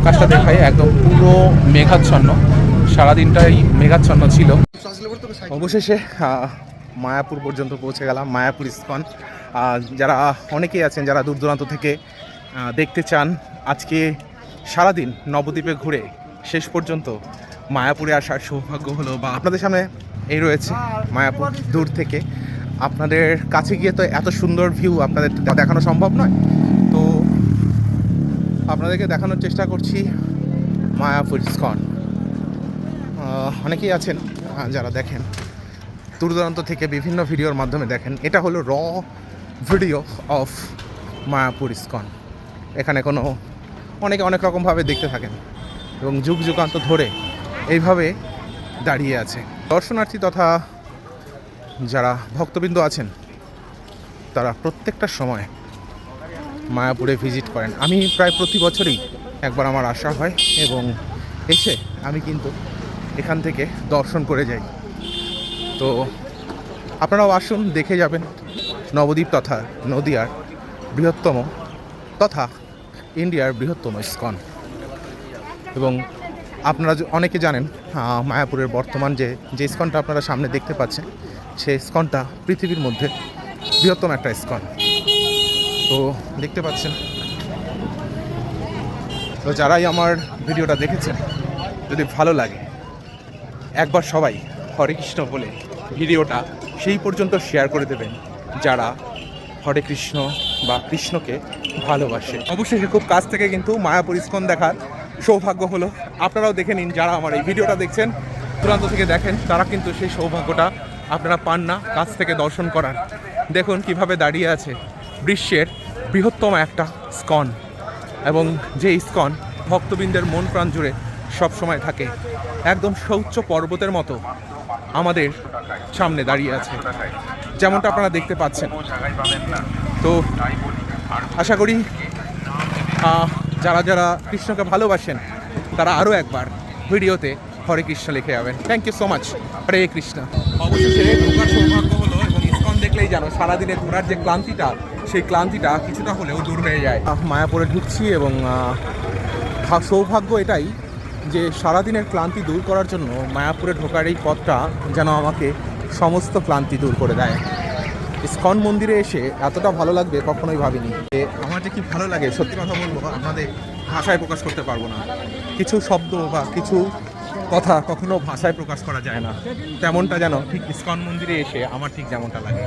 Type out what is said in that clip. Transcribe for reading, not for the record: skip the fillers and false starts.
আকাশটা দেখাই, একদম পুরো মেঘাচ্ছন্ন, সারাদিনটাই মেঘাচ্ছন্ন ছিল। অবশেষে মায়াপুর পর্যন্ত পৌঁছে গেলাম, মায়াপুর ইস্কন। যারা অনেকেই আছেন যারা দূর দূরান্ত থেকে দেখতে চান, আজকে সারাদিন নবদ্বীপে ঘুরে শেষ পর্যন্ত মায়াপুরে আসার সৌভাগ্য হলো। বা আপনাদের সামনে এই রয়েছে মায়াপুর দূর থেকে। আপনাদের কাছে গিয়ে তো এত সুন্দর ভিউ আপনাদের দেখানো সম্ভব নয়, তো আপনাদেরকে দেখানোর চেষ্টা করছি মায়াপুর ইস্কন। অনেকেই আছেন যারা দেখেন দূর দূরান্ত থেকে বিভিন্ন ভিডিওর মাধ্যমে দেখেন। এটা হলো র ভিডিও অফ মায়াপুর ইস্কন। এখানে অনেকে অনেক রকমভাবে দেখতে থাকেন এবং যুগ যুগান্ত ধরে এইভাবে দাঁড়িয়ে আছে। দর্শনার্থী তথা যারা ভক্তবৃন্দ আছেন তারা প্রত্যেকটা সময় মায়াপুরে ভিজিট করেন। আমি প্রায় প্রতি বছরই একবার আমার আসা হয় এবং এসে আমি কিন্তু এখান থেকে দর্শন করে যাই। তো আপনারাও আসুন, দেখে যাবেন নবদ্বীপ তথা নদিয়ার বৃহত্তম তথা ইন্ডিয়ার বৃহত্তম ইস্কন। এবং আপনারা অনেকে জানেন মায়াপুরের বর্তমান যে ইস্কনটা আপনারা সামনে দেখতে পাচ্ছেন, সেই ইস্কনটা পৃথিবীর মধ্যে বৃহত্তম একটা ইস্কন। তো দেখতে পাচ্ছেন, তো যারাই আমার ভিডিওটা দেখেছেন যদি ভালো লাগে একবার সবাই হরে কৃষ্ণ বলে ভিডিওটা সেই পর্যন্ত শেয়ার করে দেবেন যারা হরে কৃষ্ণ বা কৃষ্ণকে ভালোবাসে। অবশ্যই খুব কাছ থেকে কিন্তু মায়াপুর ইস্কন দেখার সৌভাগ্য হলো। আপনারাও দেখে নিন, যারা আমার এই ভিডিওটা দেখছেন দূরান্ত থেকে দেখেন, তারা কিন্তু সেই সৌভাগ্যটা আপনারা পান না কাছ থেকে দর্শন করার। দেখুন কিভাবে দাঁড়িয়ে আছে বিশ্বের বৃহত্তম একটা ইস্কন, এবং যে ইস্কন ভক্তবৃন্দের মন প্রাণ জুড়ে সবসময় থাকে। একদম সৌচ্চ পর্বতের মতো আমাদের সামনে দাঁড়িয়ে আছে, যেমনটা আপনারা দেখতে পাচ্ছেন। তো আশা করি যারা যারা কৃষ্ণকে ভালোবাসেন তারা আরও একবার ভিডিওতে হরে কৃষ্ণ লিখে যাবেন। Thank you so much. Hare Krishna. অবশেষে ঢোকার সৌভাগ্য হলো, এবং ইস্কন দেখলেই জানো সারাদিনে ঘোরার যে ক্লান্তিটা, সেই ক্লান্তিটা কিছুটা হলেও দূর হয়ে যায়। মায়াপুরে ঢুকছি এবং সৌভাগ্য এটাই যে সারাদিনের ক্লান্তি দূর করার জন্য মায়াপুরে ঢোকার এই পথটা যেন আমাকে সমস্ত ক্লান্তি দূর করে দেয়। ইস্কন মন্দিরে এসে এতটা ভালো লাগবে কখনোই ভাবিনি। আমার যে কি ভালো লাগে সত্যি কথা বলবো আপনাদের ভাষায় প্রকাশ করতে পারবো না। কিছু শব্দ বা কিছু কথা কখনো ভাষায় প্রকাশ করা যায় না, তেমনটা যেন ঠিক ইস্কন মন্দিরে এসে আমার ঠিক যেমনটা লাগে।